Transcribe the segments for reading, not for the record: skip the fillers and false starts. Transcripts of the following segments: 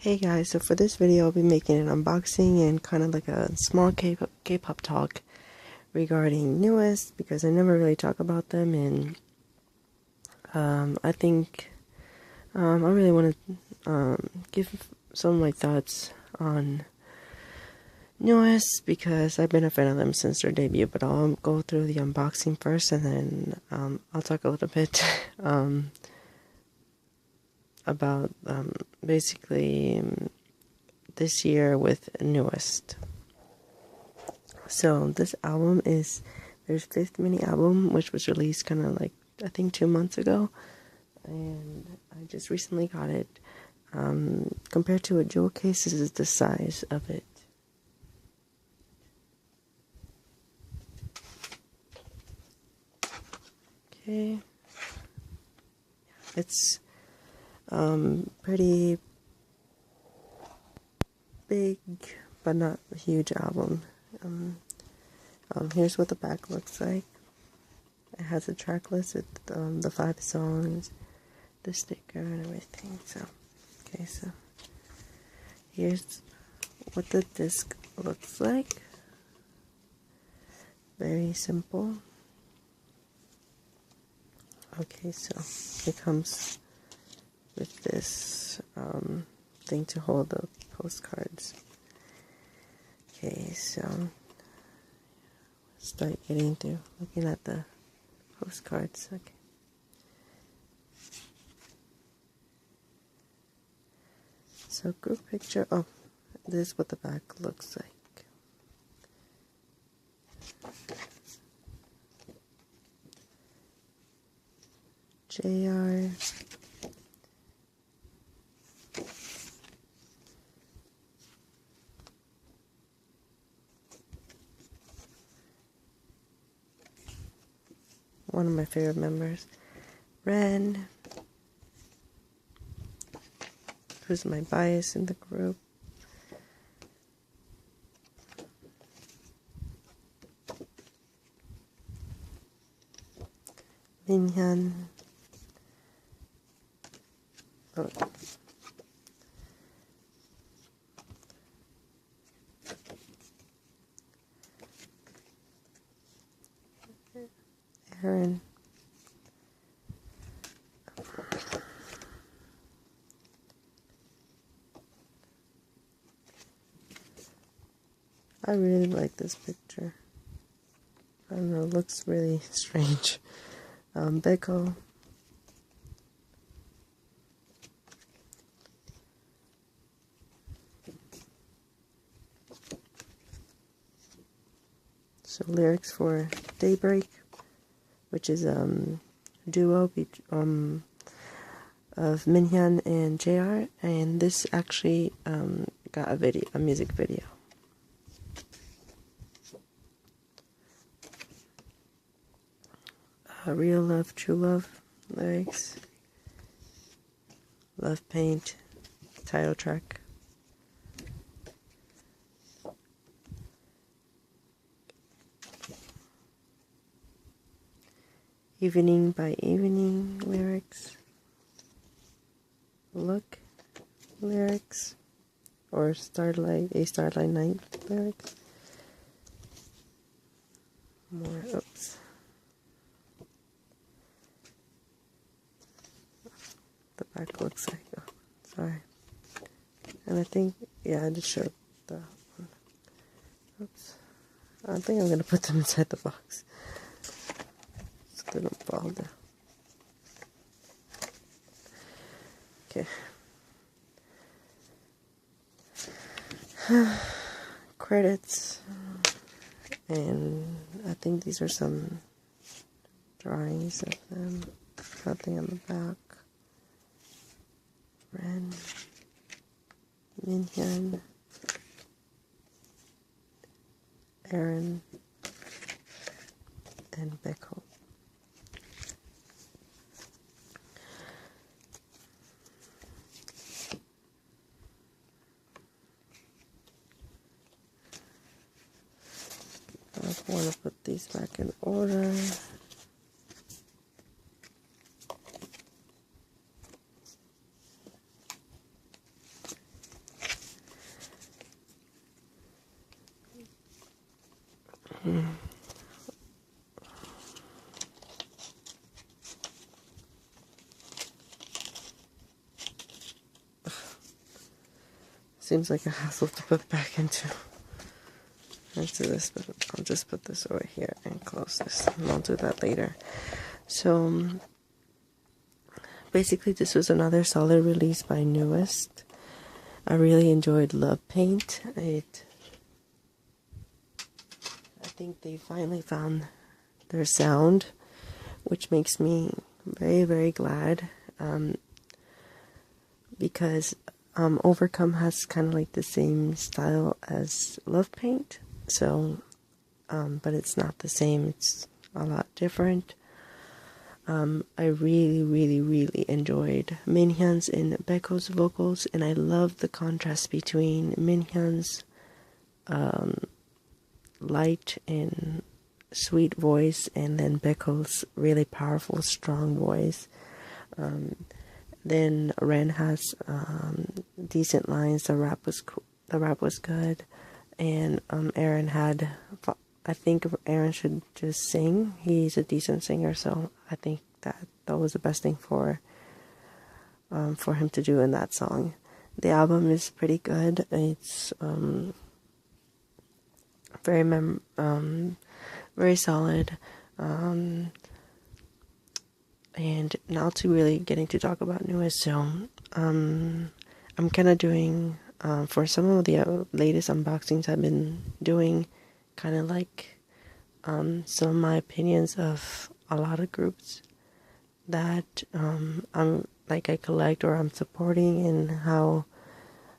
Hey guys, so for this video I'll be making an unboxing and kind of like a small K-pop talk regarding NU'EST because I never really talk about them, and I think I really want to give some of my thoughts on NU'EST because I've been a fan of them since their debut, but I'll go through the unboxing first and then I'll talk a little bit about basically this year with NU'EST. So this album is their fifth mini album, which was released kind of like I think 2 months ago, and I just recently got it. Compared to a jewel case, this is the size of it. Okay, it's pretty big, but not a huge album. Here's what the back looks like. It has a track list with the 5 songs, the sticker, and everything. So here's what the disc looks like. Very simple. Okay, so it comes with this thing to hold the postcards. Okay, so start getting through looking at the postcards. Okay. So group picture. Oh, this is what the back looks like. JR. One of my favorite members. Ren, who's my bias in the group. Minhyun. Oh. Aaron. I really like this picture. I don't know, it looks really strange. Baekho. So lyrics for Daybreak, which is duo of Minhyun and JR, and this actually got a music video. Real Love, True Love lyrics. Love Paint, title track. Evening by Evening lyrics. Look lyrics. Or A Starlight Night lyrics. More, oops. The back looks like, oh, sorry. And I think, yeah, I just showed the one. Oops. I think I'm going to put them inside the box so they don't fall down. Okay. Credits. And I think these are some drawings of them. Nothing on the back. Ren, Minhyun, Aaron, and Baekho. I want to put these back in order. Seems like a hassle to put back into this, but I'll just put this over here and close this, and I'll do that later. So basically this was another solid release by Newest. I really enjoyed Love Paint. I think they finally found their sound, which makes me very, very glad, because Overcome has kind of like the same style as Love Paint, so but it's not the same, it's a lot different. I really, really, really enjoyed Minhyun's and Baekho's vocals, and I love the contrast between Minhyun's light and sweet voice and then Baekho's really powerful, strong voice. Then Ren has decent lines. The rap was cool. The rap was good, and Aaron had. I think Aaron should just sing. He's a decent singer, so I think that was the best thing for him to do in that song. The album is pretty good. It's very solid. And now to really getting to talk about Newest. So I'm kind of doing for some of the latest unboxings I've been doing, kind of like some of my opinions of a lot of groups that I collect or I'm supporting, and how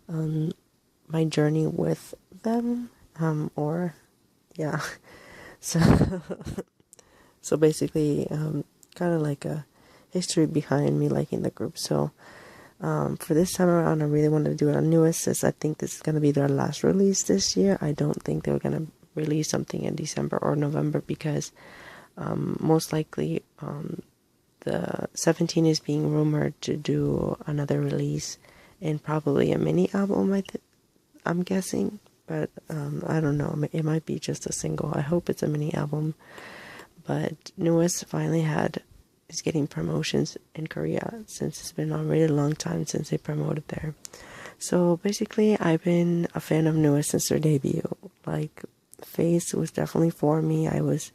my journey with them, so basically kind of like a history behind me liking the group. So for this time around, I really wanted to do it on Newest, since I think this is going to be their last release this year. I don't think they're going to release something in December or November, because most likely the 17 is being rumored to do another release, and probably a mini album, I'm guessing, but I don't know, it might be just a single. I hope it's a mini album. But Newest finally is getting promotions in Korea, since it's been already a long time since they promoted there. So basically, I've been a fan of Newest since their debut. Like, Face was definitely for me. I was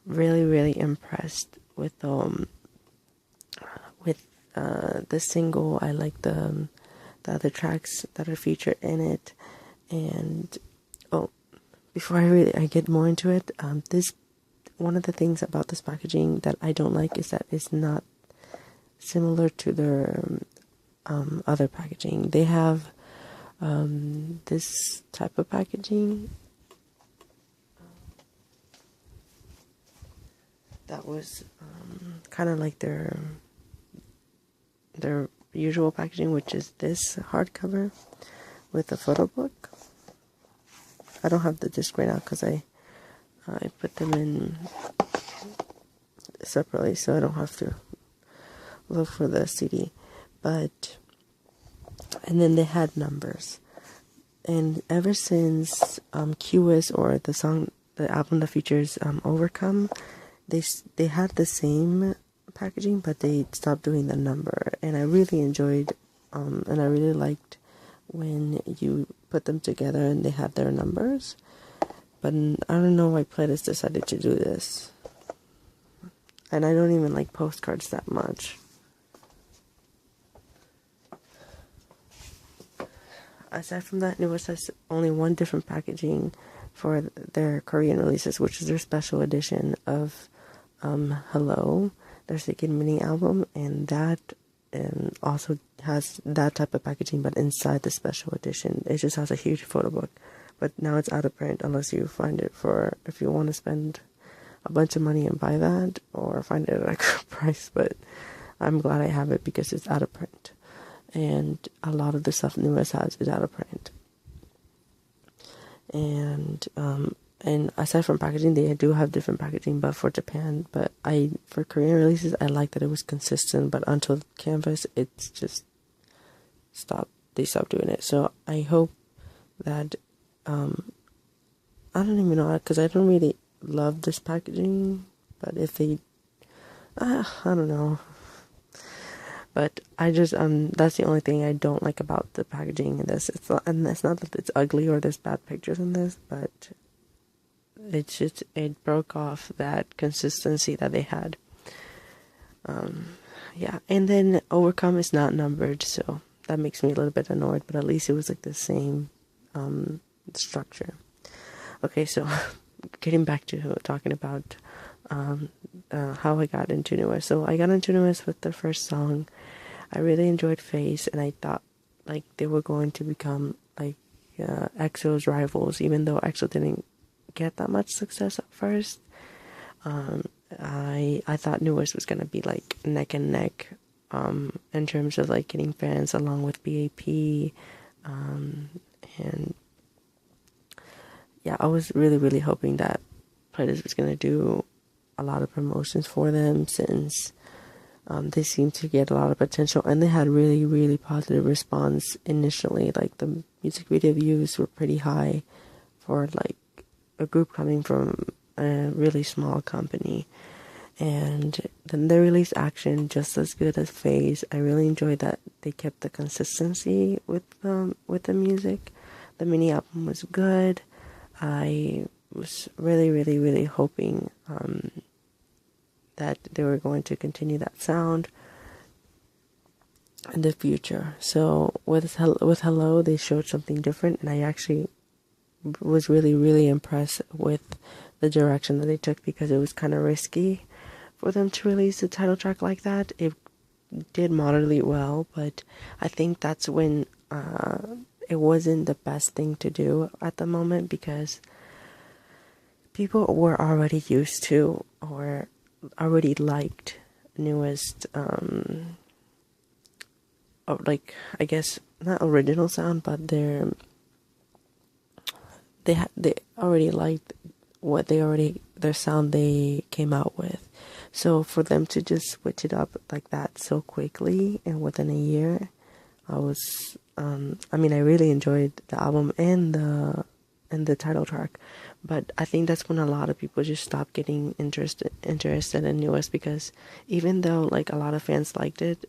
really, really impressed with the single. I like the other tracks that are featured in it. And before I get more into it, one of the things about this packaging that I don't like is that it's not similar to their other packaging. They have this type of packaging that was kind of like their usual packaging, which is this hardcover with a photo book. I don't have the disc right now because I put them in separately, so I don't have to look for the CD. And then they had numbers, and ever since QS, or the album that features Overcome, they had the same packaging, but they stopped doing the number, and I really enjoyed and I really liked when you put them together and they had their numbers. But I don't know why Pledis decided to do this. And I don't even like postcards that much. Aside from that, Newest has only one different packaging for their Korean releases, which is their special edition of Hello, their second mini album, and that also has that type of packaging, but inside the special edition, it just has a huge photo book. But now it's out of print, unless you find it if you want to spend a bunch of money and buy that, or find it at a good price. But I'm glad I have it because it's out of print, and a lot of the stuff Newest has is out of print. And aside from packaging, they do have different packaging, but for Japan. But for Korean releases, I like that it was consistent. But until Canvas, it's just stopped. They stopped doing it. So I hope that I don't even know, because I don't really love this packaging. But if they, I don't know. But I just that's the only thing I don't like about the packaging in this. It's not that it's ugly or there's bad pictures in this, but it broke off that consistency that they had. Yeah, and then Overcome is not numbered, so that makes me a little bit annoyed, but at least it was like the same structure. Okay, so getting back to talking about how I got into NU'EST. So I got into NU'EST with the first song. I really enjoyed Face, and I thought like they were going to become like EXO's rivals, even though EXO didn't get that much success at first. I thought NU'EST was gonna be like neck and neck in terms of like getting fans along with BAP, and yeah, I was really hoping that Pledis was gonna do a lot of promotions for them, since they seemed to get a lot of potential, and they had really positive response initially. Like the music video views were pretty high for like a group coming from a really small company. And then they released Action, just as good as Phase. I really enjoyed that they kept the consistency with the music. The mini album was good. I was really hoping that they were going to continue that sound in the future. So with Hello, they showed something different, and I actually was really impressed with the direction that they took, because it was kind of risky for them to release the title track like that. It did moderately well, but I think that's when it wasn't the best thing to do at the moment, because people were already used to or already liked NU'EST, like, I guess not original sound, but they already liked their sound they came out with. So for them to just switch it up like that so quickly and within a year, I really enjoyed the album and the title track. But I think that's when a lot of people just stopped getting interested in NU'EST, because even though like a lot of fans liked it,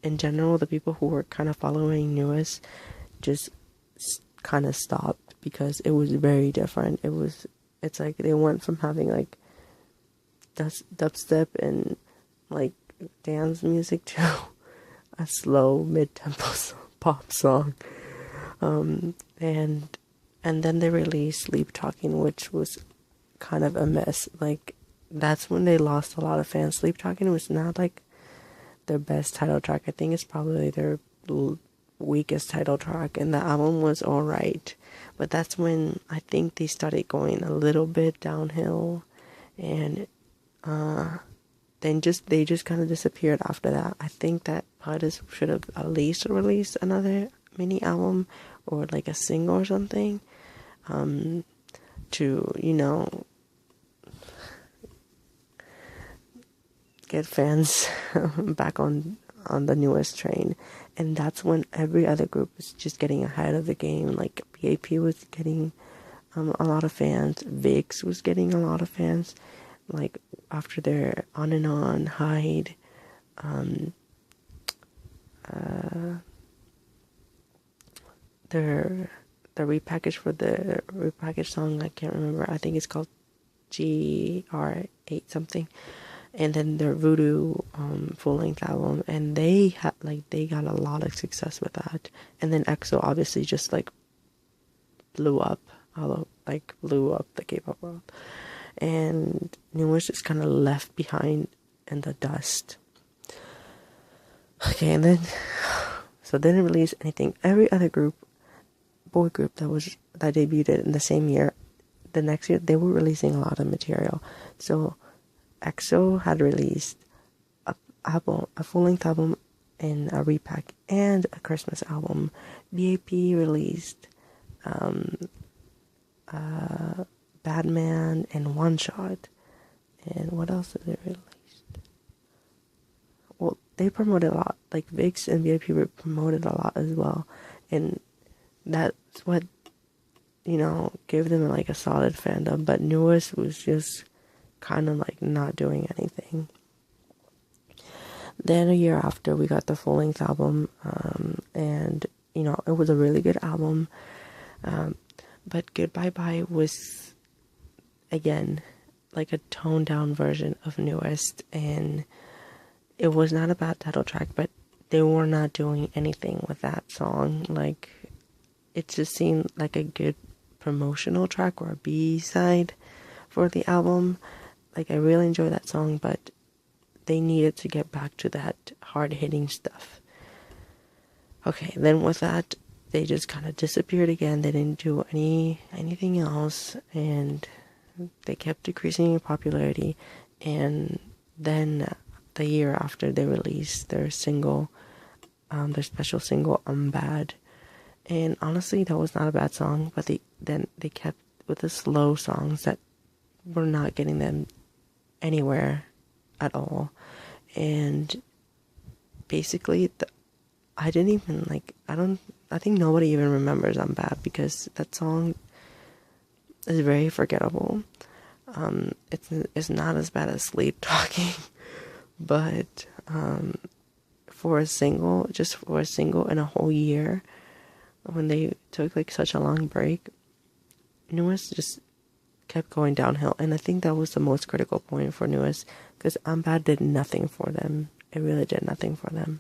in general, the people who were kind of following NU'EST just kind of stopped, because it was very different. It's like they went from having like dubstep and like dance music to a slow mid-tempo pop song, and then they released Sleep Talking, which was kind of a mess. Like, that's when they lost a lot of fans. Sleep Talking was not like their best title track. I think it's probably their weakest title track, and the album was alright, but that's when I think they started going a little bit downhill, and then they just kind of disappeared after that. I think that Pledis should have at least released another mini album or like a single or something, to, you know, get fans back on the NU'EST train. And that's when every other group was just getting ahead of the game. Like BAP was getting a lot of fans, VIX was getting a lot of fans, like after their On and On, Hide, their repackage for the repackaged song, I can't remember, I think it's called GR8 something, and then their Voodoo full-length album, and they got a lot of success with that. And then EXO obviously just like blew up the K-pop world, and NU'EST just kind of left behind in the dust. Okay, and then so they didn't release anything. Every other boy group that debuted in the same year, the next year they were releasing a lot of material. So EXO had released a full-length album and a repack and a Christmas album. BAP released Badman and One Shot. And what else did they release? Well, they promoted a lot. Like VIX and BAP were promoted a lot as well. And that's what, you know, gave them like a solid fandom. But NU'EST was just kind of like not doing anything. Then a year after, we got the full-length album, and it was a really good album. But Goodbye Bye was, again, like a toned down version of Newest, and it was not a bad title track, but they were not doing anything with that song. Like, it just seemed like a good promotional track or a B-side for the album. Like, I really enjoy that song, but they needed to get back to that hard-hitting stuff. Okay, then with that, they just kind of disappeared again. They didn't do anything else, and they kept decreasing in popularity. And then the year after, they released their single, their special single, I'm Bad. And honestly, that was not a bad song, but then they kept with the slow songs that were not getting them anywhere at all. And basically, I think nobody even remembers I'm Bad, because that song is very forgettable. It's not as bad as Sleep Talking, but for a single in a whole year, when they took like such a long break, Newest just kept going downhill. And I think that was the most critical point for Newest, because I'm Bad did nothing for them. It really did nothing for them.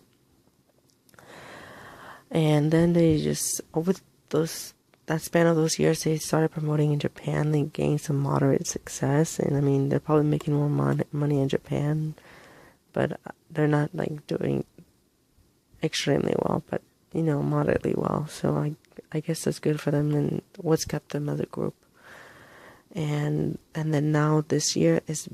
And then they just, over that span of those years, they started promoting in Japan. They gained some moderate success, and I mean, they're probably making more money in Japan, but they're not like doing extremely well, but moderately well. So I guess that's good for them, and what's kept them as a group. And then now this year is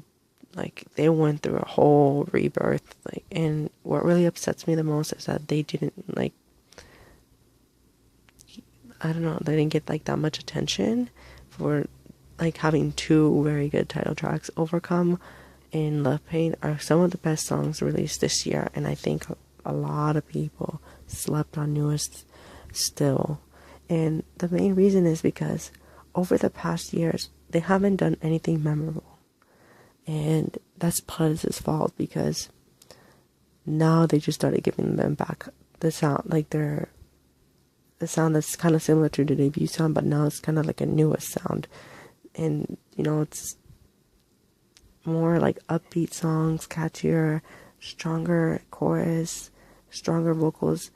like they went through a whole rebirth. Like, and what really upsets me the most is that they didn't like, I don't know, they didn't get like that much attention for like having two very good title tracks. Overcome and Love Pain are some of the best songs released this year, and I think a lot of people slept on Newest still. And the main reason is because over the past years, they haven't done anything memorable. And that's Pledis' fault, because now they just started giving them back the sound, like the sound that's kind of similar to the debut sound, but now it's kind of like a Newest sound. And, it's more like upbeat songs, catchier, stronger chorus, stronger vocals,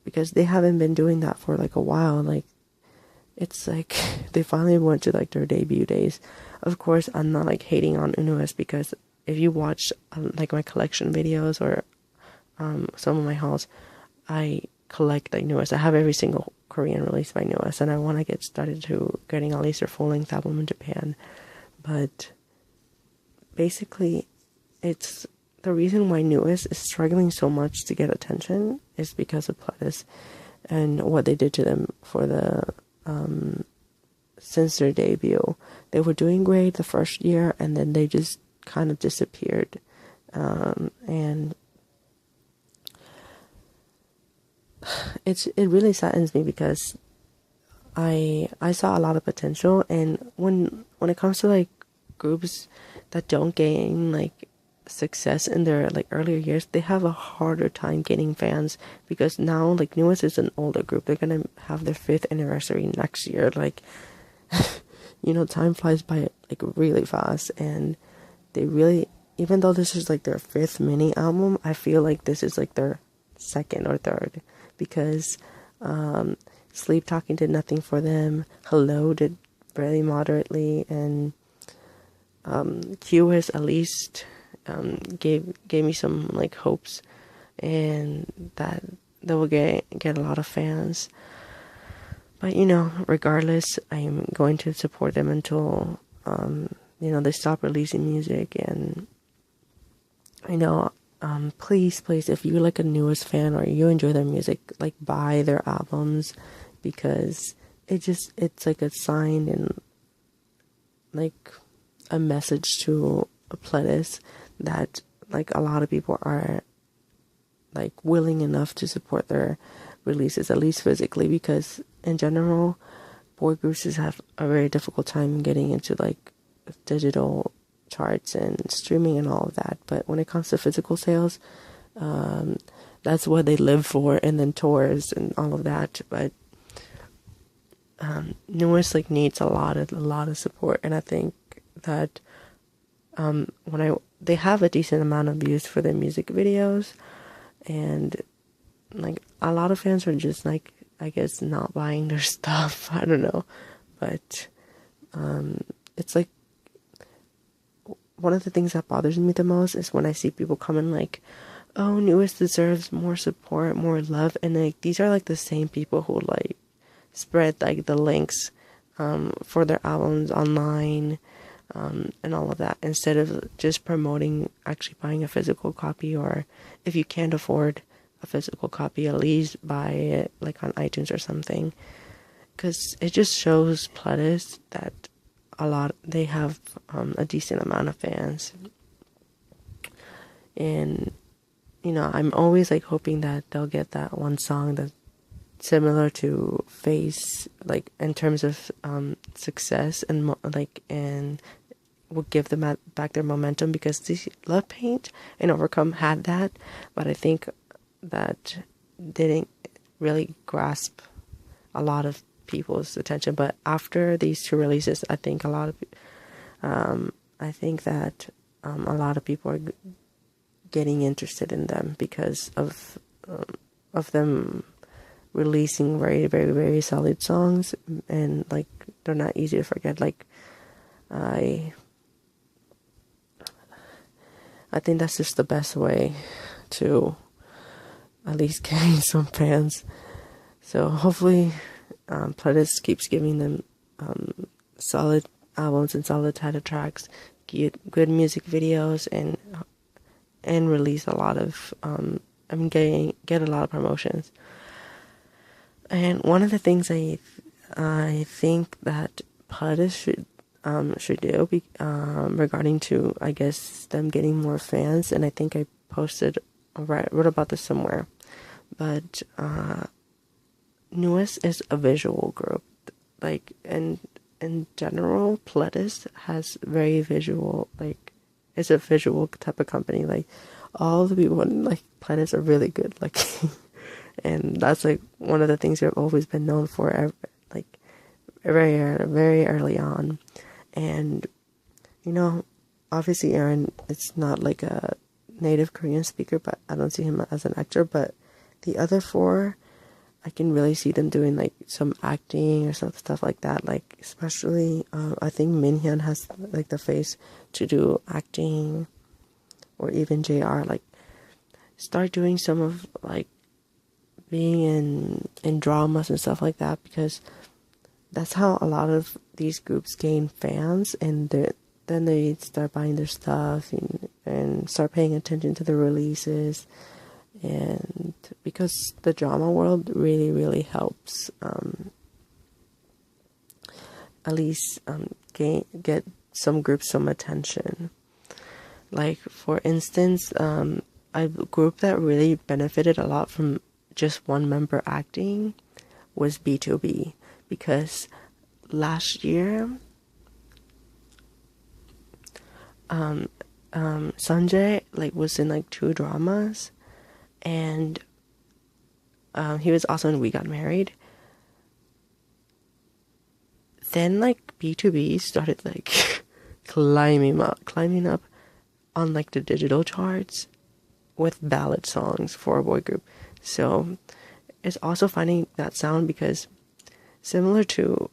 because they haven't been doing that for like a while. Like, it's like they finally went to like their debut days. Of course, I'm not like hating on Newest, because if you watch like my collection videos or some of my hauls, I collect like Newest. I have every single Korean release by Newest, and I want to get started to getting at least their full-length album in Japan. But basically, it's the reason why Newest is struggling so much to get attention is because of Pledis and what they did to them for the since their debut. They were doing great the first year, and then they just kind of disappeared. And it really saddens me, because I saw a lot of potential, and when it comes to like groups that don't gain like success in their like earlier years, they have a harder time getting fans, because now like Newest is an older group. They're gonna have their 5th anniversary next year. Like, time flies by like really fast, and they really, even though this is like their 5th mini album, I feel like this is like their 2nd or 3rd, because Sleep Talking did nothing for them. Hello did really moderately, and QS at least gave me some like hopes, and that they will get a lot of fans. But regardless, I'm going to support them until they stop releasing music. And please, if you're like a Newest fan or you enjoy their music, like buy their albums, because it's like a sign and like a message to Pledis that like a lot of people are like willing enough to support their releases, at least physically, because in general, boy groups have a very difficult time getting into like digital charts and streaming and all of that. But when it comes to physical sales, That's what they live for, and then tours and all of that. But Newest like needs a lot of support, and I think that they have a decent amount of views for their music videos, and like a lot of fans are just like, I guess, not buying their stuff. I don't know, but it's like one of the things that bothers me the most is when I see people comment like, oh, Newest deserves more support, more love, and like these are like the same people who like spread like the links for their albums online, and all of that, instead of just promoting actually buying a physical copy, or if you can't afford a physical copy, at least buy it like on iTunes or something, because it just shows Pledis that they have a decent amount of fans. And I'm always like hoping that they'll get that one song that's similar to Face, like in terms of success, and and will give them back their momentum, because this Love Paint and Overcome had that, but I think that didn't really grasp a lot of people's attention. But after these two releases, I think that a lot of people are getting interested in them because of them releasing very, very, very solid songs, and like they're not easy to forget. Like I think that's just the best way to at least gain some fans. So hopefully Pledis keeps giving them solid albums and solid title tracks, get good music videos, and release a lot of get a lot of promotions. And one of the things I think that Pledis should do regarding to, I guess, them getting more fans, and I think I wrote about this somewhere, but Newest is a visual group. Like in general, Pledis has very visual, like it's a visual type of company. Like all the people in like Pledis are really good looking. And that's like one of the things they've always been known for, like very, very early on. And obviously Aaron, it's not like a native Korean speaker, but I don't see him as an actor. But the other four, I can really see them doing like some acting or stuff like that. Like especially, I think Minhyun has like the face to do acting, or even JR, like start doing some of like being in dramas and stuff like that, because that's how a lot of these groups gain fans, and then they start buying their stuff and start paying attention to the releases. And because the drama world really, really helps at least get some groups some attention. Like for instance, a group that really benefited a lot from just one member acting was BTOB, because last year Sanjay like was in like 2 dramas, and he was also in We Got Married. Then like BTOB started like climbing up on like the digital charts with ballad songs for a boy group. So it's also finding that sound, because similar to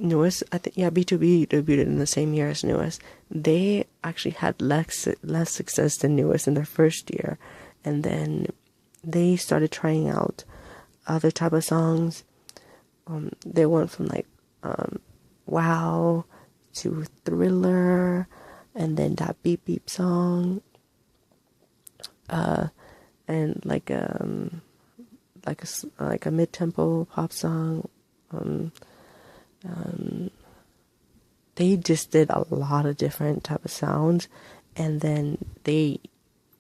Newest, I think BTOB debuted in the same year as Newest. They actually had less success than Newest in their first year, and then they started trying out other type of songs. They went from like Wow to Thriller, and then that Beep Beep song, and like a mid-tempo pop song. They just did a lot of different type of sounds, and then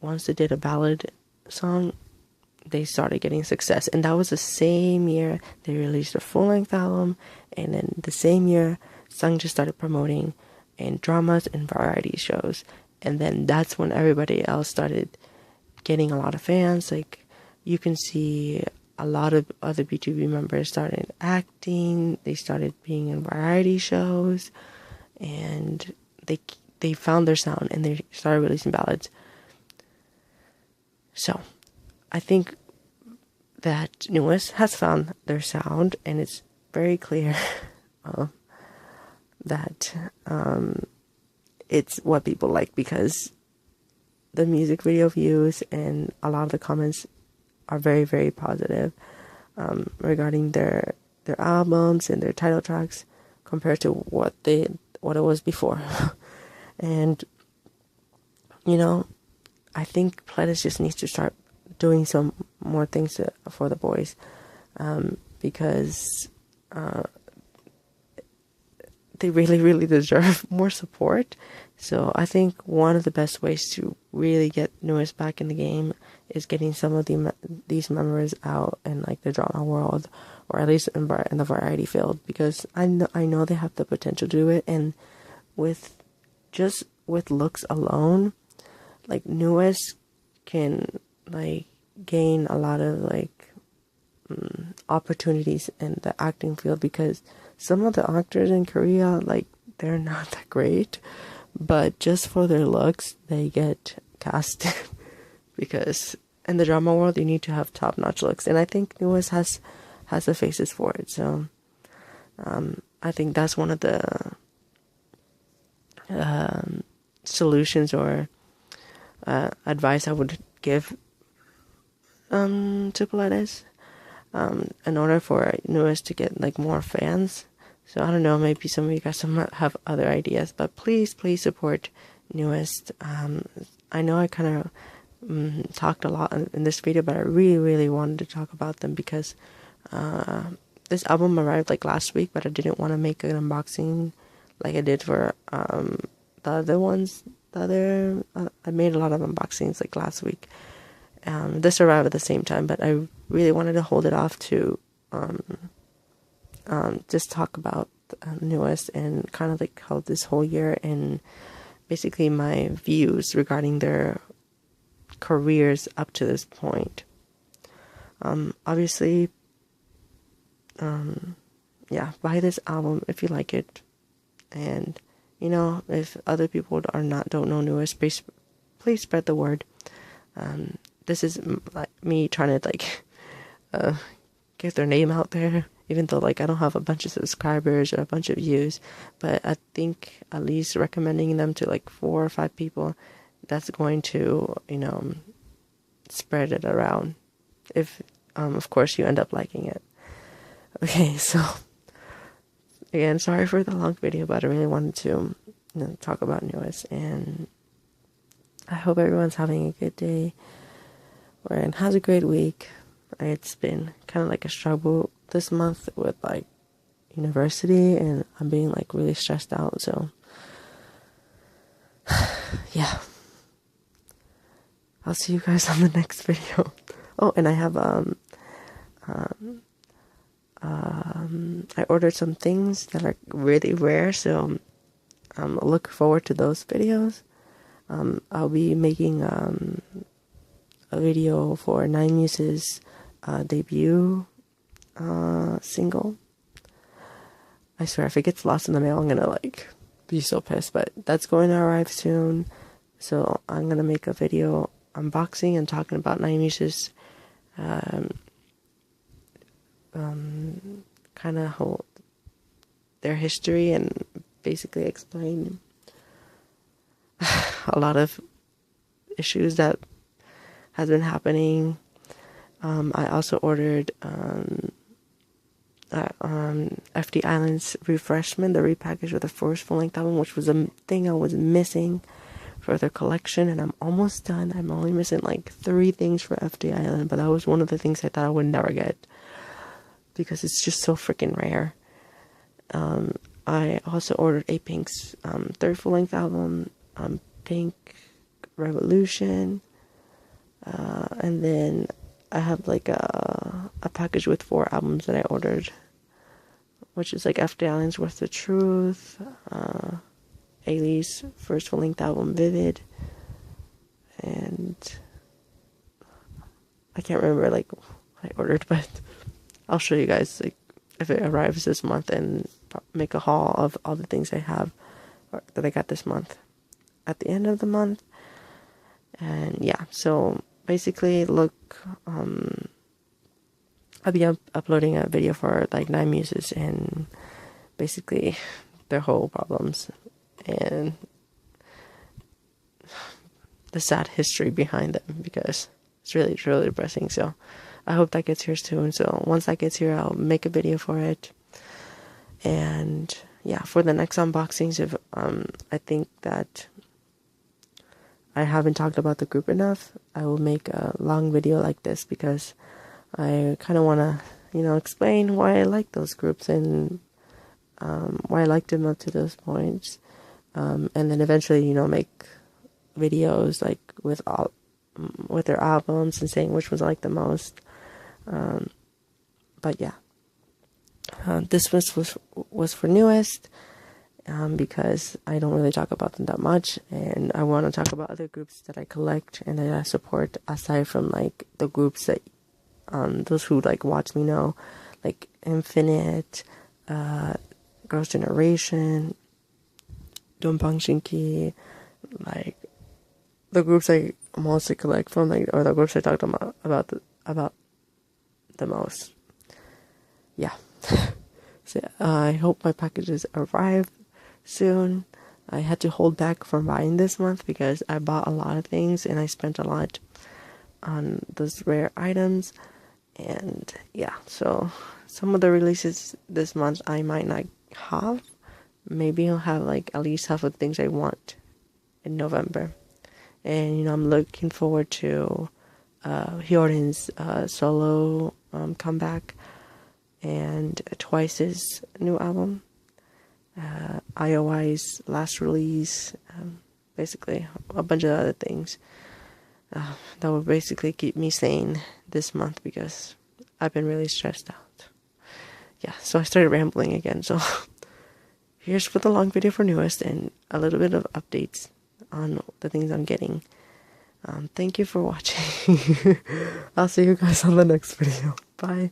once they did a ballad song, they started getting success. And that was the same year they released a full-length album, and then the same year Sung just started promoting in dramas and variety shows. And then that's when everybody else started getting a lot of fans. Like, you can see a lot of other BTOB members started acting. They started being in variety shows, and they found their sound and they started releasing ballads. So I think that NU'EST has found their sound, and it's very clear that it's what people like, because the music video views and a lot of the comments are very, very positive regarding their albums and their title tracks compared to what it was before. And I think Pledis just needs to start doing some more things for the boys, because they really, really deserve more support. So I think one of the best ways to really get NU'EST back in the game is getting some of these members out in like the drama world, or at least in the variety field, because I know they have the potential to do it. And with looks alone, like NU'EST can like gain a lot of like opportunities in the acting field, because some of the actors in Korea, like, they're not that great, but just for their looks they get cast. Because in the drama world you need to have top-notch looks, and I think NU'EST has the faces for it. So I think that's one of the solutions or advice I would give to Pledis, in order for NU'EST to get like more fans. So I don't know, maybe some of you guys might have other ideas, but please support NU'EST. I know I kind of talked a lot in this video, but I really wanted to talk about them, because this album arrived like last week, but I didn't want to make an unboxing like I did for the other ones. I made a lot of unboxings like last week. This arrived at the same time, but I really wanted to hold it off to just talk about NU'EST and kind of like how this whole year and basically my views regarding their careers up to this point. Obviously, yeah, buy this album if you like it, and if other people don't know NU'EST, please spread the word. This is like me trying to like get their name out there, even though like I don't have a bunch of subscribers or a bunch of views, but I think at least recommending them to like 4 or 5 people, that's going to spread it around, if of course you end up liking it. Okay, so again, sorry for the long video, but I really wanted to talk about NU'EST, and I hope everyone's having a good day and has a great week. It's been kind of like a struggle this month with like university, and I'm being like really stressed out, so yeah, I'll see you guys on the next video. Oh, and I have I ordered some things that are really rare, so look forward to those videos. I'll be making a video for Nine Muses' debut single. I swear, if it gets lost in the mail, I'm gonna like be so pissed, but that's going to arrive soon. So I'm gonna make a video unboxing and talking about Nine Muses' kind of how their history, and basically explain a lot of issues that has been happening. I also ordered FD Island's Refreshment, the repackaged with the first full-length album, which was a thing I was missing for their collection, and I'm almost done. I'm only missing like 3 things for FD Island, but that was one of the things I thought I would never get, because it's just so freaking rare. I also ordered Apink's 3rd full-length album, Pink Revolution, and then I have like a package with 4 albums that I ordered, which is like FD Island's Worth the Truth, Ailey's first full-length album Vivid, and I can't remember like what I ordered, but I'll show you guys like if it arrives this month and make a haul of all the things I have that I got this month at the end of the month. And yeah, so basically look, I'll be uploading a video for like 9 Muses and basically their whole problems and the sad history behind them, because it's really depressing. So I hope that gets here soon. So once that gets here, I'll make a video for it. And yeah, for the next unboxings, if I think that I haven't talked about the group enough, I will make a long video like this, because I kind of want to, you know, explain why I like those groups and why I liked them up to those points. And then eventually, you know, make videos like with their albums and saying which ones I like the most. But yeah, this was for NU'EST, because I don't really talk about them that much, and I want to talk about other groups that I collect and that I support aside from like the groups that those who like watch me know, like Infinite, Girls' Generation, Dongbang Shinki, like the groups I mostly collect from, like, or the groups I talked about the most. Yeah. So I hope my packages arrive soon. I had to hold back from buying this month because I bought a lot of things and I spent a lot on those rare items. And yeah, so some of the releases this month I might not have. Maybe I'll have like at least half of the things I want in November. And you know, I'm looking forward to Hyorin's solo comeback, and Twice's new album, IOI's last release, basically a bunch of other things that will basically keep me sane this month, because I've been really stressed out. Yeah, so I started rambling again. So here's for the long video for NU'EST and a little bit of updates on the things I'm getting. Thank you for watching. I'll see you guys on the next video. Bye.